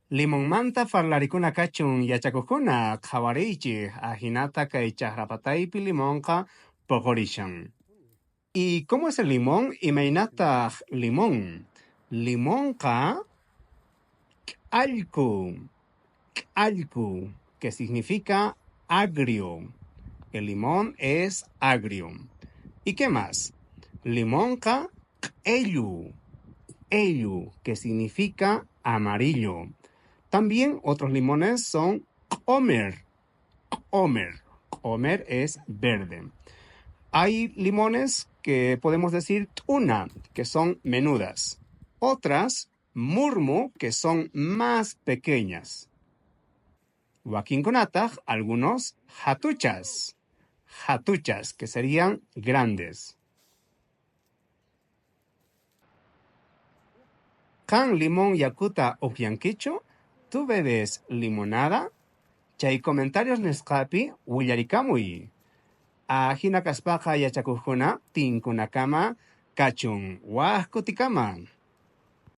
Limonmanta farlarikuna kachun yachakuqkuna qhawariychik ajinata kay chakrapataypi limonqa poqorishan. ¿Y cómo es el limón? Imaynataq limón. Limonqa k'allku, que significa agrio. El limón es agrio. ¿Y qué más? Limonqa q'ellu, que significa amarillo. También otros limones son Omer. Omer es verde. Hay limones que podemos decir tuna, que son menudas. Otras, murmu, que son más pequeñas. Wakinkunataq, algunos hatuchas, que serían grandes. ¿Kan limón yakuta upyankichu? ¿Tú bebes limonada? Chay comentarios nisqapi willarikamuy. Ajina kaspaqa yachakuqkuna tinkunakama kachun waqkutikama.